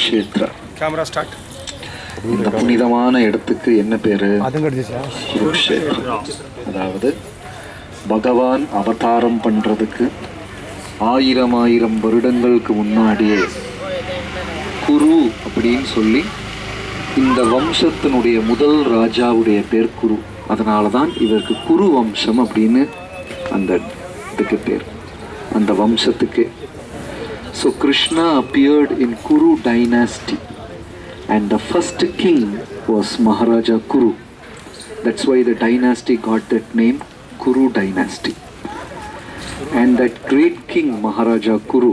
Kurukshetra. Camera start. இந்த புனிதமான இடத்துக்கு என்ன பேரு? குருக்ஷேத்ரா. அதாவது பகவான் அவதாரம் பண்றதுக்கு 1000 வருடங்களுக்கு முன்னாடியே குரு அப்படின்னு சொல்லி இந்த வம்சத்தினுடைய முதல் ராஜாவுடைய பேர் குரு. அதனால தான் இவருக்கு குரு வம்சம் அப்படின்னு அந்த இதுக்கு பேர், அந்த வம்சத்துக்கு. So Krishna appeared in Kuru dynasty and the first king was Maharaja Kuru. That's why the dynasty got that name, Kuru dynasty. And that great king Maharaja Kuru,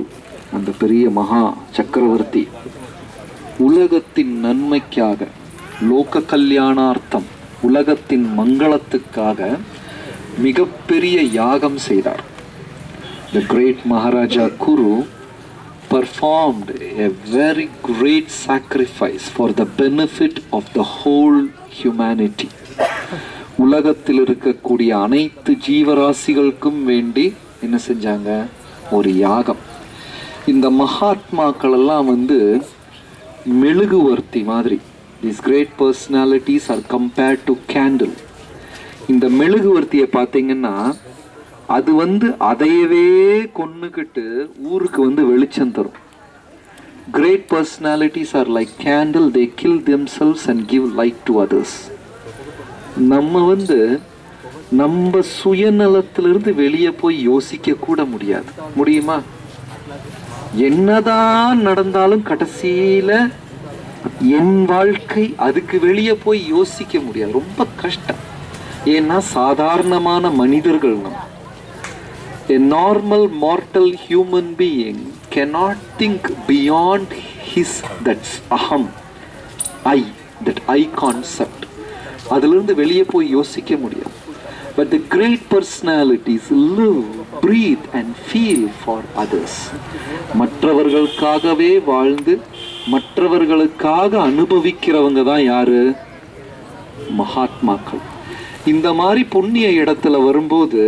அந்த பெரிய மகா சக்கரவர்த்தி, உலகத்தின் நன்மைக்காக, லோக கல்யாணார்த்தம், உலகத்தின் மங்களத்துக்காக மிகப்பெரிய யாகம் செய்தார். The great Maharaja Kuru performed a very great sacrifice for the benefit of the whole humanity. உலகத்தில் இருக்கக்கூடிய அனைத்து ஜீவராசிகளுக்கும் வேண்டி என்ன செஞ்சாங்க? ஒரு யாகம். இந்த மகாத்மாக்கள் எல்லாம் மெழுகுவர்த்தி மாதிரி. These great personalities are compared to candle. இந்த மெழுகுவர்த்தியை பார்த்தீங்கன்னா அது அதையவே கொன்னுக்கிட்டு ஊருக்கு வெளிச்சம் தரும். Great personalities are like candle, they kill themselves and give light to others. நம்ம சுயநலத்திலிருந்து வெளியே போய் யோசிக்க கூட முடியாது. முடியுமா? என்னதான் நடந்தாலும் கடைசியில என் வாழ்க்கை, அதுக்கு வெளியே போய் யோசிக்க முடியாது. ரொம்ப கஷ்டம். ஏன்னா சாதாரணமான மனிதர்கள் நம்ம. A normal mortal human being cannot think beyond his, that's aham, I, that I concept. அதிலிருந்து வெளியே போய் யோசிக்க முடியாது. But the great personalities live, breathe and feel for others. மற்றவர்களுக்காகவே வாழ்ந்து மற்றவர்களுக்காக அனுபவிக்கிறவங்க தான் யாரு? மகாத்மாக்கள். இந்த மாதிரி புண்ணிய இடத்துல வரும்போது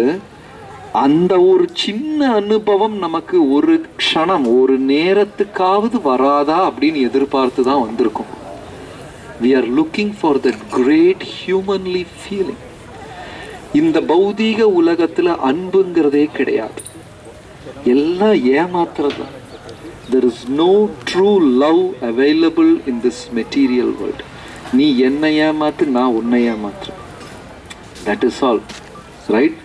அந்த ஒரு சின்ன அனுபவம் நமக்கு ஒரு க்ஷணம், ஒரு நேரத்துக்காவது வராதா அப்படின்னு எதிர்பார்த்து தான் வந்திருக்கோம். We are looking for that great humanly feeling. இந்த பௌதீக உலகத்துல அன்புங்கிறதே கிடையாது, எல்லாம் ஏமாத்துறது. There is no true love available in this material world. நீ என்னை ஏமாத்து, நான் உன்னை ஏமாத்து. That is all, right?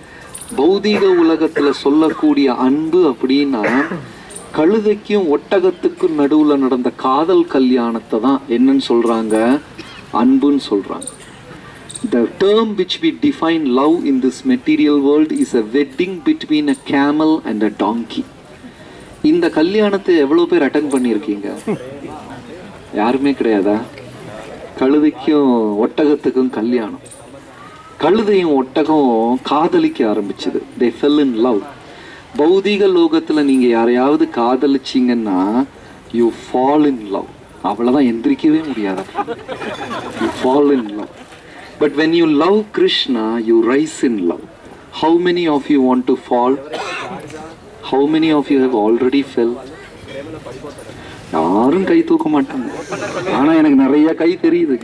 பௌதீக உலகத்துல சொல்லக்கூடிய அன்பு அப்படின்னா கழுதைக்கும் ஒட்டகத்துக்கும் நடுவுல நடந்த காதல் கல்யாணத்தை தான் என்னன்னு சொல்றாங்க? அன்புன்னு சொல்றாங்க. The term which we define love in this material world is a wedding between a camel and a donkey. இந்த கல்யாணத்தை எவ்வளவு பேர் அட்டெண்ட் பண்ணியிருக்கீங்க? யாருமே கிடையாதா? கழுதைக்கும் ஒட்டகத்துக்கும் கல்யாணம். கழுதையும் ஒட்டகம் காதலிக்க ஆரம்பிச்சது. They fell in love. பௌதீக லோகத்துல நீங்க யாரையாவது காதலிச்சிங்கன்னா you fall in love. அவ்வளவுதான், எந்திரிக்கவே முடியாது. You fall in love. But when you love Krishna, you rise in love. How many of you want to fall? How many of you have already fell? யாரும் கை தூக்க மாட்டாங்க. ஆனா எனக்கு நிறைய கை தெரியுது.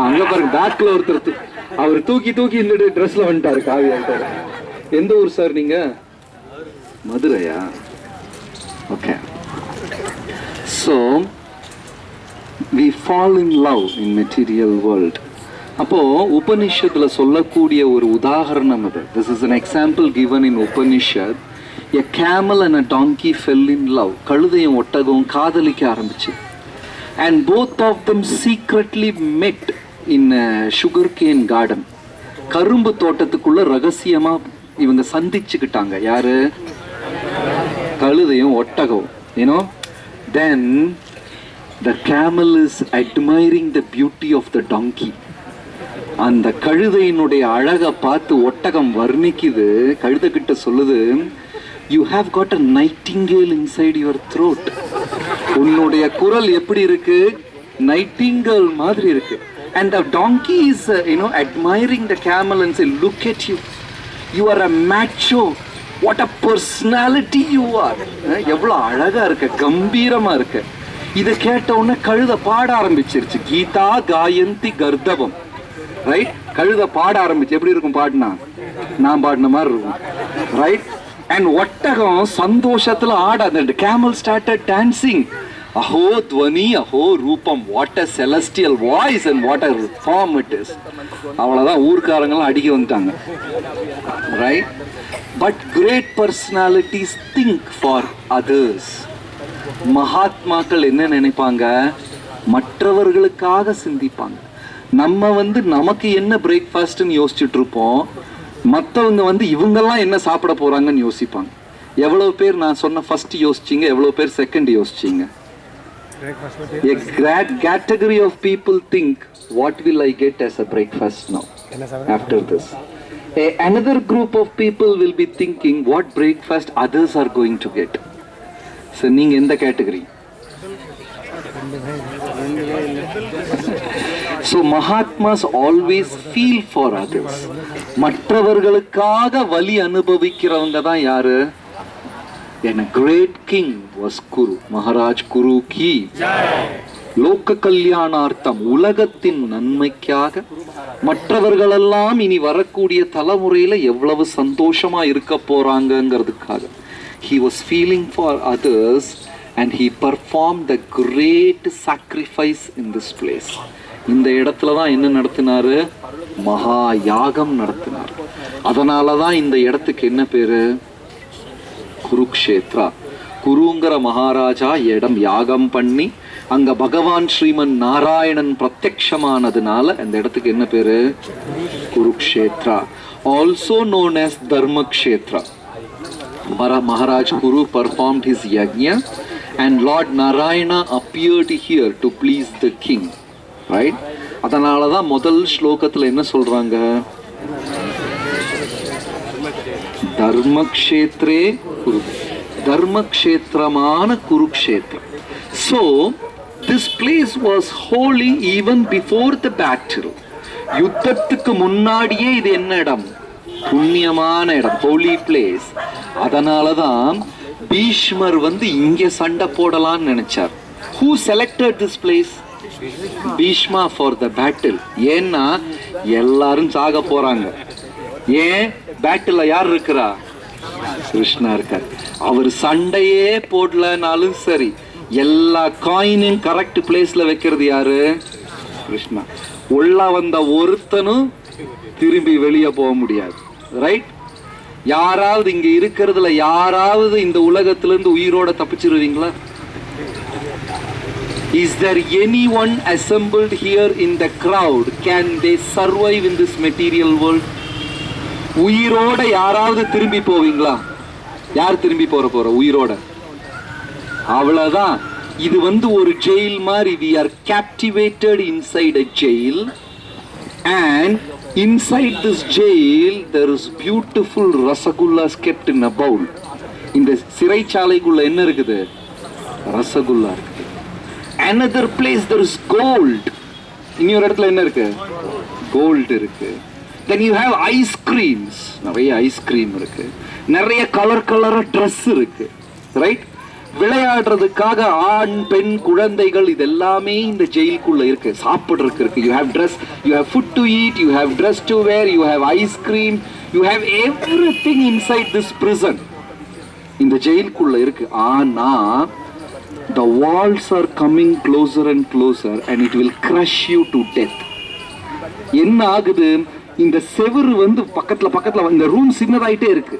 அங்க பாருங்க, பேக்ல ஒருத்தர் அவர் தூக்கி தூக்கி இந்த ட்ரெஸ்ல வந்துட்டாரு, காவி ஆயிட்டாரு. எந்த ஊர் சார் நீங்க? மதுரையா? Okay. So we fall in love in material world. அப்போ உபனிஷத்துல சொல்லக்கூடிய ஒரு உதாரணம் அது. This is an example given in Upanishad. A camel and a donkey fell in love. கழுதையும் ஒட்டகம் காதலிக்க ஆரம்பிச்சு. And both of them secretly met in a sugarcane garden. கரும்பு தோட்டத்துக்குள்ள ரகசியமா இவங்க சந்திச்சுக்கிட்டாங்க. யாரு? கழுதையும் ஒட்டகம். You know? Then the camel is admiring the beauty of the donkey. அந்த கழுதையினுடைய அழகை பார்த்து ஒட்டகம் வர்ணிக்குது. கழுதை கிட்ட சொல்லுது, you have got a nightingale inside your throat. உன்னுடைய குரல் எப்படி இருக்கு? நைட்டிங்கேல் மாதிரி இருக்கு. And the donkey is admiring the camel and say, look at you, you are a macho, what a personality you are. எவ்வளோ அழகா இருக்க, கம்பீரமா இருக்க. இதை கேட்ட உடனே கழுத பாட ஆரம்பிச்சிருச்சு. கீதா காயந்தி கர்தவம், ரைட்? கழுத பாட ஆரம்பிச்சு. எப்படி இருக்கும் பாடினா? நான் பாடின மாதிரி இருக்கும், ரைட்? அண்ட் ஒட்டகம் சந்தோஷத்துல ஆட. அந்த கேமல் ஸ்டார்டட் டான்சிங். அஹோ துவனி அஹோ ரூபம், what a celestial voice and what a form it is. அவ்வளோதான், ஊர்க்காரங்களாம் அடிக்க வந்துட்டாங்க, right? But great personalities think for others. மகாத்மாக்கள் என்ன நினைப்பாங்க? மற்றவர்களுக்காக சிந்திப்பாங்க. நம்ம நமக்கு என்ன பிரேக்ஃபாஸ்ட்னு யோசிச்சுட்டு இருப்போம், மற்றவங்க இவங்கெல்லாம் என்ன சாப்பிட போறாங்கன்னு யோசிப்பாங்க. எவ்வளவு பேர் நான் சொன்ன ஃபர்ஸ்ட் யோசிச்சீங்க? எவ்வளவு பேர் second யோசிச்சீங்க? A great category of people think, what will I get as a breakfast now after this? Another group of people will be thinking, what breakfast others are going to get. So நீங்க எந்த category? So Mahatmas always feel for others. மற்றவர்களுக்காக வலி அனுபவிக்கிறவங்க தான் யாரு? And a great king was Kuru. Maharaj Kuru ki லோக கல்யாணார்த்தம், உலகத்தின் நன்மைக்காக மற்றவர்களெல்லாம் இனி வரக்கூடிய தலைமுறையில எவ்வளவு சந்தோஷமா இருக்க போறாங்கிறதுக்காக he was feeling for others and he performed the great sacrifice in this place. இந்த இடத்துல தான் என்ன நடத்தினாரு? மகா யாகம் நடத்தினார். அதனால தான் இந்த இடத்துக்கு என்ன பேரு? குருக்ஷேத்ரா. குருங்கிற மகாராஜா இடம் யாகம் பண்ணி அங்க பகவான் ஸ்ரீமன் நாராயணன் பிரத்யக்ஷமானதுனால அந்த இடத்துக்கு என்ன பேரு? Kurukshetra. Also known as Dharmakshetra. Maharaj Kuru performed his yajna and Lord Narayana appeared here to please the king, right? அதனால தான் முதல் ஸ்லோகத்துல என்ன சொல்றாங்க? தர்மக்ஷேத்ரே குரு, தர்மக்ஷேத்திரமான Kurukshetra. So this place was holy even before the battle. யுத்தத்துக்கு முன்னாடியே இது என்ன இடம்? புண்ணியமான இடம், holy place. அதனால தான் பீஷ்மர் இங்க சண்டை போடலாம்னு நினைச்சார். Who selected this place? Bhishma for the battle. ஏன்னா எல்லாரும் சாக போறாங்க. ஏன்? பேட்டில் யார் இருக்கிறா? கிருஷ்ணா இருக்கார். அவர் சண்டையே போடலனாலும் சரி, எல்லா காயினும் கரெக்ட் பிளேஸ்ல வைக்கிறது யாரு? கிருஷ்ணா. உள்ள வந்த ஒருத்தனும் திரும்பி வெளியே போக முடியாது, ரைட்? யாராவது இங்க இருக்கிறதுல யாராவது இந்த உலகத்திலிருந்து உயிரோட தப்பிச்சிருவீங்களா? Is there anyone assembled here in the crowd? Can they survive in this material world? உயிரோட யாராவது திரும்பி போவீங்களா? யார் திரும்பி போற உயிரோட? அவ்வளவுதான். இது ஒரு ஜெயில் மாதிரி. We are captivated inside a jail and inside this jail there is beautiful rasagullas kept in a bowl. இந்த சிறைச்சாலைக்குள்ள என்ன இருக்குது? ரசகுல்லா இருக்குது. Another place there is gold. இன்னொரு இடத்துல என்ன இருக்கு? கோல்ட் இருக்கு. Then you have ice creams. நிறைய ஐஸ்கிரீம் இருக்கு. நிறைய கலர் ட்ரெஸ் இருக்கு, ரைட்? விளையாடுறதுக்காக ஆண் பெண் குழந்தைகள் இதெல்லாமே இந்த ஜெயிலுக்குள்ள இருக்கு. சாப்பிடுறதுக்கு இருக்கு. You have dress, you have food to eat, you have dress to wear, you have ice cream, you have everything inside this prison. இந்த ஜெயிலுக்குள்ள இருக்கு. ஆனா the walls are coming closer and closer and it will crush you to death. என்ன ஆகுது? இந்த செவுரு பக்கத்துல இந்த ரூம் சின்னதாயிட்டே இருக்கு.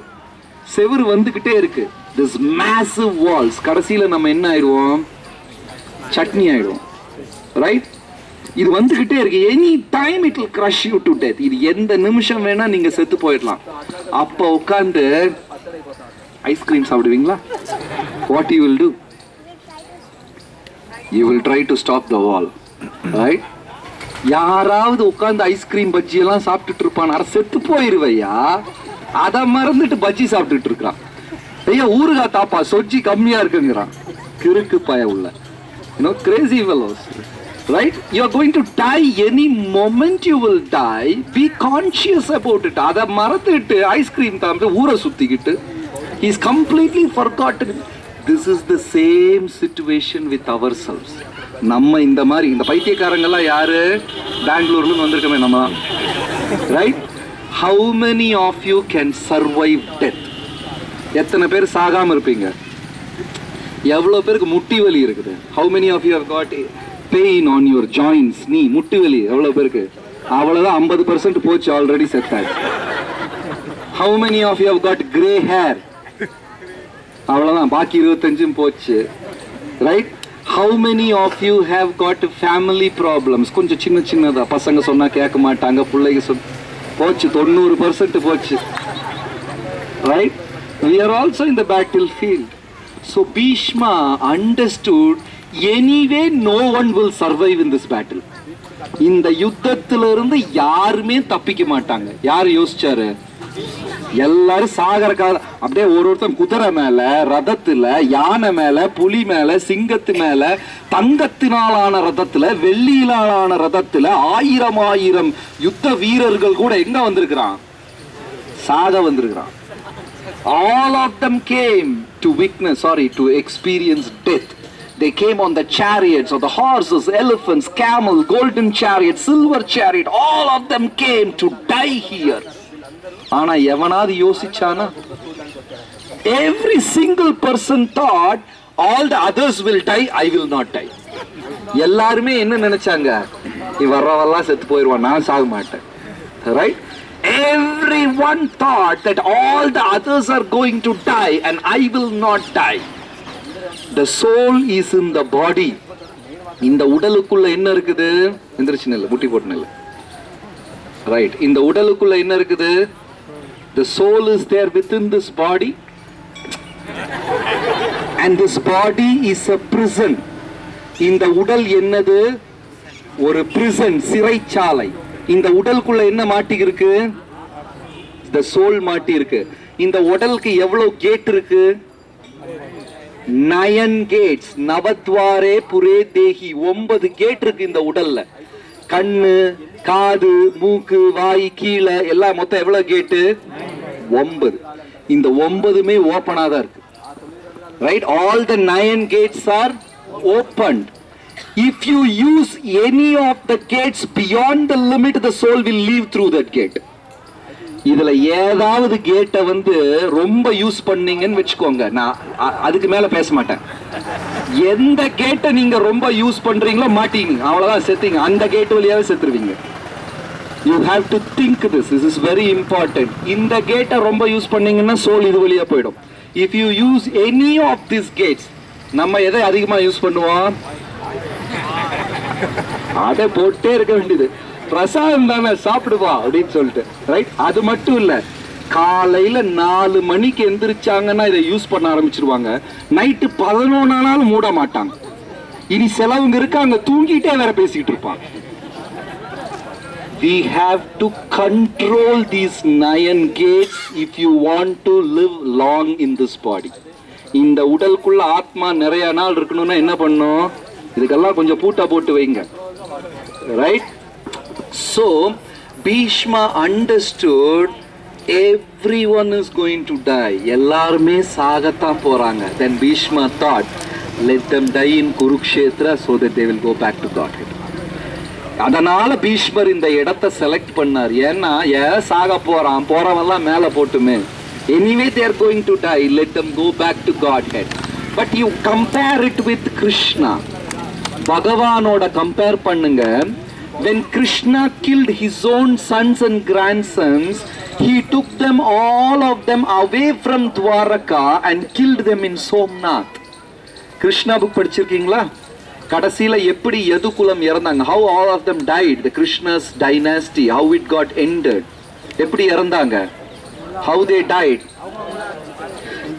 செவுரு வந்துகிட்டே இருக்கு. This massive walls. கடைசியில நம்ம என்ன ஆயிடுவோம்? சட்னி ஆயிடுவோம், ரைட்? இது வந்துகிட்டே இருக்கு. Any time it will crush you to death. இது எந்த நிமிஷம் வேணா நீங்க செத்து போயிடலாம். அப்ப உட்கார்ந்து ஐஸ்கிரீம் சாப்பிடுவீங்களா? What you will do? You will try to stop the wall, right? யாராவது உட்கார்ந்து ஐஸ்கிரீம் பஜ்ஜி எல்லாம் சாப்பிட்டுட்டு இருப்பான். செத்து போயிருவையா, அதை மறந்துட்டு பஜ்ஜி சாப்பிட்டுட்டு இருக்கான். ஐயா ஊறுகாய் தாப்பா, சொஜ்ஜி கம்மியா இருக்குங்கிறான். கிறுக்கு பய உள்ள, crazy fellows, right? You are going to die any moment. You will die. Be conscious about it. அதை மறந்துட்டு ஐஸ்கிரீம் தாம்பி ஊரை சுத்திக்கிட்டு He's completely forgotten. This is the same situation with ourselves. நம்ம இந்த மாதிரி இந்த பைத்தியக்காரங்கெல்லாம் யாரு? பெங்களூர்ல வந்திருக்கமே நம்ம, right? How many of you can survive death? எத்தனை பேர் சாகாம இருப்பீங்க? எவ்வளவு பேருக்கு முட்டி வலி இருக்குது? How many of you have got pain on your joints? நீ முட்டி வலி எவ்வளவு பேருக்கு? அவ்வளவுதான் 50% போச்சு, ஆல்ரெடி செட் ஆச்சு. How many of you have got gray hair? அவ்வளவுதான், பாக்கி 25 போச்சு, right? How many of you have got family problems? கொஞ்சம் சின்ன சின்னதா, பசங்க சொன்னா கேட்க மாட்டாங்க, பிள்ளைங்க போச்சு, 90% போச்சு, right? We are also in the battlefield. So Bhishma understood anyway no one will survive in this battle. இந்த யுத்தத்திலிருந்து யாருமே தப்பிக்க மாட்டாங்க. யார் யோசிச்சாரு? எல்லாரும் சாகர கால அப்படியே ஒருத்தன் குதிரை மேல, ரதத்துல, யானை மேல, புலி மேல, சிங்கத்து மேல, தங்கத்தினாலான ரதத்துல, வெள்ளியிலான ரதத்துல 1000 யுத்த வீரர்கள் கூட எங்க வந்திருக்கிறான்? சாக வந்திருக்கிறான். All of them came to experience death. They came on the chariots or the horses, elephants, camel, golden chariot, silver chariot. All of them came to die here. ஆனா எவனாவது யோசிச்சானா? Every single person thought all the others will die, I will not die. எல்லாருமே என்ன நினைச்சாங்க? இவரெல்லாம் செத்து போயிடுவான், நான் சாக மாட்டேன், right? Everyone thought that all the others are going to die and I will not die. The soul is in the body. இந்த உடலுக்குள்ள என்ன இருக்குது? எந்திரச்சு நில்லு, முட்டி போட்டு நில்லு, ரைட்? இந்த உடலுக்குள்ள என்ன இருக்குது? The soul is there within this body, and this body is a prison. இந்த உடல் என்னது? ஒரு prison, சிறைச்சாலை. இந்த உடலுக்குள்ள என்ன மாட்டி இருக்கு? The soul மாட்டி இருக்கு. இந்த உடலுக்கு எவ்வளவு கேட் இருக்கு? 9 gates. நவத்வாரே புரே தேஹி. 9 கேட் இருக்கு இந்த உடல்ல. கண்ணு, காது, மூக்கு, வாய், கீழே எல்லாம் மொத்தம் எவ்வளவு கேட்டு? 9. இந்த 9மே ஓபனா தான் இருக்கு, right? All the 9 gates are opened. If you use any of the gates beyond the limit, the soul will leave through that gate. இதுல ஏதாவது கேட்டை ரொம்ப யூஸ் பண்ணீங்கன்னு வச்சுக்கோங்க, நான் அதுக்கு மேல பேச மாட்டேன். எந்த கேட்டை நீங்க ரொம்ப யூஸ் பண்றீங்களோ மாட்டீங்க, அவ்வளவுதான், செத்தீங்க. அந்த gate வழியாவே செத்துருவீங்க. You have to think this. This is very important. இந்த கேட்டை ரொம்ப யூஸ் பண்ணீங்கன்னா சோல் இது வழியா போயிடும். If you use any of these gates, நம்ம எதை அதிகமா யூஸ் பண்ணுவோம்? அதை போட்டே இருக்க வேண்டியது. பிரசாதம் தானே, சாப்பிடுவா அப்படின்னு சொல்லிட்டு, ரைட்? அது மட்டும் இல்ல, காலையில 4 மணிக்கு எந்திரிச்சாங்கன்னா இதை யூஸ் பண்ண ஆரம்பிச்சிருவாங்க. நைட்டு 11 ஆனாலும் மூட மாட்டாங்க. இனி சிலவங்க இருக்காங்க தூங்கிட்டே வேற பேசிட்டு இருப்பாங்க. We have to control these 9 gates if you want to live long in this body. இந்த உடலுக்குள்ள ஆத்மா நிறைய நாள் இருக்கணும்னா என்ன பண்ணும்? இதுக்கெல்லாம் கொஞ்சம் பூட்டா போட்டு வைங்க, right? So Bhishma understood everyone is going to die. எல்லாருமே சாகத்தான் போறாங்க. Then Bhishma thought, let them die in Kurukshetra so that they will go back to Godhead. அதனால பீஷ்மர் இந்த இடத்தை செலக்ட் பண்ணார். ஏன்னா சாக போறவெல்லாம் மேல போட்டுமே, anyway they are going to die, let them go back to Godhead. But you compare it with Krishna. பகவானோட compare பண்ணுங்க. When Krishna killed his own sons and grandsons, he took them, all of them, away from Dwaraka and killed them in Somnath. Krishna book படிச்சிருக்கீங்களா? கடைசியில எப்படி யதுகுலம் இறந்தாங்க? How all of them died, the Krishna's dynasty, how it got ended. எப்படி இறந்தாங்க? How they died?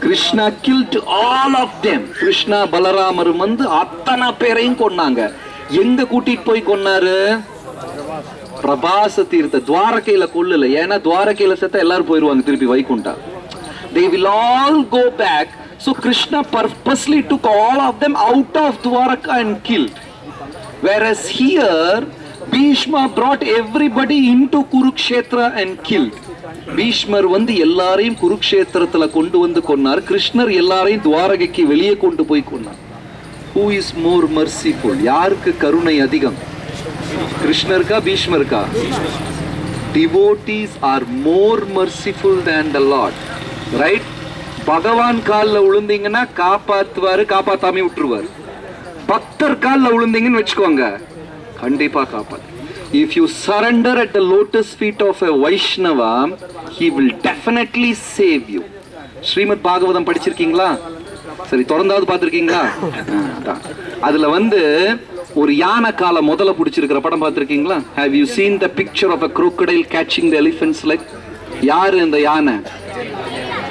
Krishna killed all of them. Krishna பலராமரும் அத்தனை பேரையும் கொன்னாங்க. எங்க கூட்டிட்டு போய் கொன்னாரு? பிரபாச தீர்த்த. துவாரகையில கொல்லல. ஏன்னா துவாரகையில செத்த எல்லாரும் போயிருவாங்க திருப்பி Vaikuntha. They will all go back. So Krishna purposely took all of them out of Dwaraka and killed. Whereas here Bhishma brought everybody into Kurukshetra and killed. பீஷ்மர் வந்து எல்லாரையும் குருக்ஷேத்திரத்துல கொண்டு வந்து கொன்னார். கிருஷ்ணர் எல்லாரையும் துவாரகைக்கு வெளியே கொண்டு போய் கொன்னார். Who is more merciful? யாருக்கு கருணை அதிகம்? கிருஷ்ணருக்கா பீஷ்மருக்கா? Devotees are more merciful than the Lord, right? பகவான் காலில் விழுந்தீங்கன்னா காப்பாத்துவாரு, காப்பாத்தாமே விட்டுருவாரு. பக்தர் காலில் விழுந்தீங்கன்னு வச்சுக்கோங்க, கண்டிப்பா காப்பாத்து. If you surrender at the lotus feet of a Vaishnava, he will definitely save you. Srimad Bhagavatam படிச்சிருக்கீங்களா? சரி, தொடர்ந்தாவது பார்த்துருக்கீங்களா? அதுல வந்து ஒரு யானை காலை முதல்ல பிடிச்சிருக்கிற படம் பார்த்துருக்கீங்களா? Have you seen the picture of a crocodile catching the elephant's leg? யாரு அந்த யானை?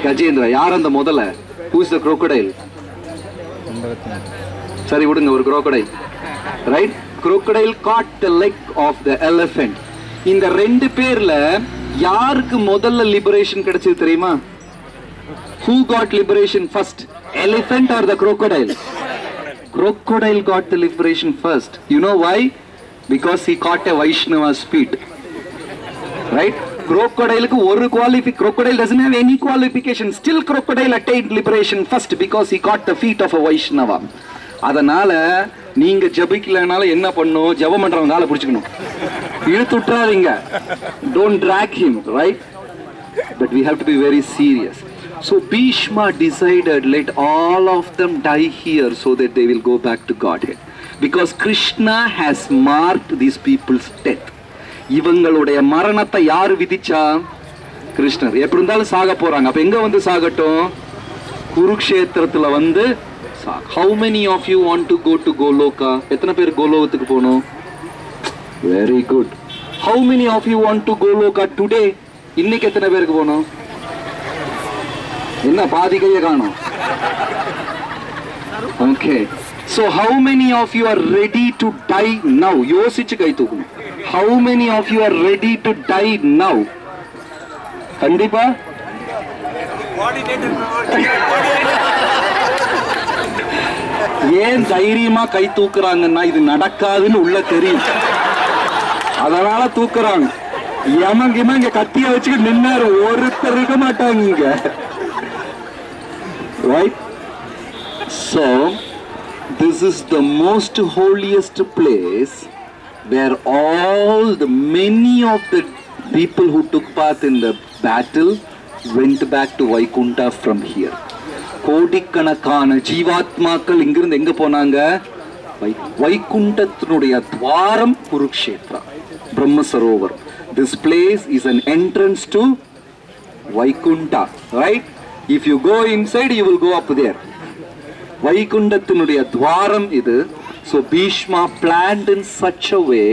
கஜேந்திரா. யார் அந்த முதல்ல? Who is the crocodile? சரி விடுங்க, ஒரு crocodile, right? Crocodile caught the leg of the elephant. இந்த ரெண்டு பேர்ல யாருக்கு முதல்ல லிபரேஷன் கிடைச்சது தெரியுமா? Who got liberation first? Elephant or the crocodile? Crocodile got the liberation first. You know why? Because he caught a Vaishnava's feet, right? Crocodile ku oru crocodile doesn't have any qualification. Still crocodile attained liberation first because he caught the feet of a Vaishnava. அதனால நீங்க ஜபிக்கலனால என்ன பண்ணும்? ஜபம் பண்றவங்க காலை பிடிச்சுக்கணும், இழுத்து விட்டுறாதீங்க. Don't drag him, right? But we have to be very serious. So Bhishma decided, let all of them die here so that they will go back to Godhead. Because Krishna has marked these people's death. இவங்களுடைய மரணத்தை யார் விதிச்சா? கிருஷ்ணர். எப்படி இருந்தாலும் சாக போறாங்க, அப்ப எங்க வந்து சாகட்டும்? குருக்ஷேத்திரத்துல வந்து. How many of you want to go to Goloka? எத்தனை பேர் கோலோகத்துக்கு போகணும்? Very good. How many of you want to Goloka today? இன்னைக்கு எத்தனை பேருக்கு போகணும்? என்ன பாதி கையை காணோம்? Okay. So how many of you are ready to die now? யோசிச்சு கை தூக்கணும். How many of you are ready to die now? கண்டிப்பா ஏன் தைரியமா கை தூக்குறாங்கன்னா இது நடக்காதுன்னு உள்ள தெரியும், அதனால தூக்குறாங்க. எமங்கிமா இங்க கத்திய வச்சுட்டு நின்னாரு, ஒருத்தர் இருக்க மாட்டாங்க இங்க, right? So this is the most holiest place where all the many of the people who took part in the battle went back to Vaikunta from here. கோடிக்கணக்கான ஜீவாத்மாக்கள் இங்கிருந்து எங்க போனாங்க? வைகுண்டத்தினுடைய துவாரம் Kurukshetra, பிரம்மசரோவர். This place is an entrance to Vaikunta, right? If you go inside, you will go up there. வைகுண்டத்தினுடைய துவாரம் இது. So Bhishma planned in such a way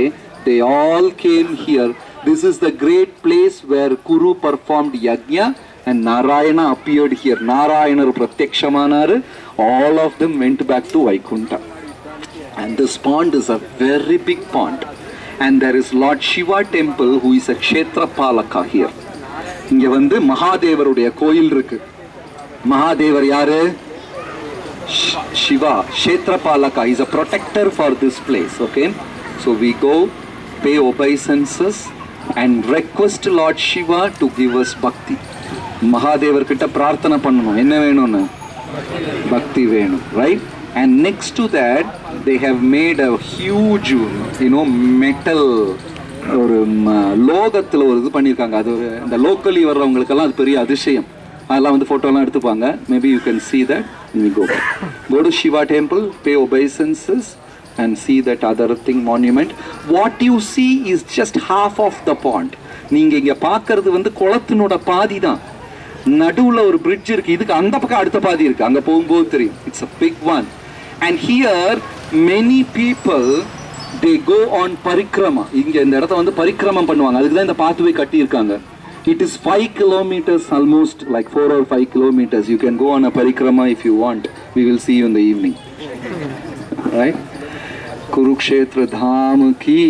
they all came here. This is the great place where Kuru performed yajna and Narayana appeared here. Narayana pratyakshamanaru. All of them went back to Vaikunta. And this pond is a very big pond. And there is Lord Shiva temple who is a Kshetra Palaka here. இங்க வந்து மகாதேவருடைய கோயில் இருக்கு. மகாதேவர் யாரு? Shiva, Kshetra Palaka, is a protector for this place. Okay, so we go, pay obeisances and request Lord Shiva to give us bhakti. Mahadevar கிட்ட பிரார்த்தனை பண்ணணும், என்ன வேணும்னு? பக்தி வேணும், right? And next to that they have made a huge, metal, ஒரு லோகத்தில் ஒரு இது பண்ணியிருக்காங்க. அது ஒரு இந்த லோக்கலி வர்றவங்களுக்கெல்லாம் அது பெரிய அதிசயம். அதெல்லாம் வந்து ஃபோட்டோலாம் எடுத்துப்பாங்க. Maybe you can see that when you go to Shiva temple, pay obeisances and see that other thing monument. What you see is just half of the pond. நீங்கள் இங்கே பார்க்கறது வந்து குளத்தினோட பாதி தான். நடுவில் ஒரு பிரிட்ஜ் இருக்கு, இதுக்கு அந்த பக்கம் அடுத்த பாதி இருக்கு, அங்கே போகும்போது தெரியும். It's a big one. And here many people they go on parikrama. இங்கே இந்த இடத்த வந்து பரிக்கிரமம் பண்ணுவாங்க, அதுக்கு தான் இந்த பாத்வே கட்டியிருக்காங்க. It is 5 kilometers, almost like 4 or 5 kilometers. You can go on a parikrama if you want. We will see you in the evening. Right? Kurukshetra Dham ki.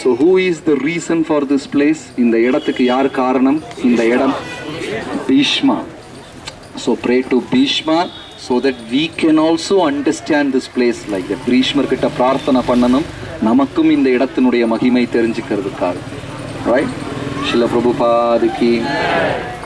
So who is the reason for this place? இந்த இடத்துக்கு யார் காரணம்? இந்த இடம் Bhishma. So pray to Bhishma so that we can also understand this place like that. Bhishma கிட்ட பிரார்த்தனை பண்ணணும், நமக்கும் இந்த இடத்தினுடைய மகிமை தெரிஞ்சுக்கிறதுக்காக. Right? शिला प्रभुपाद की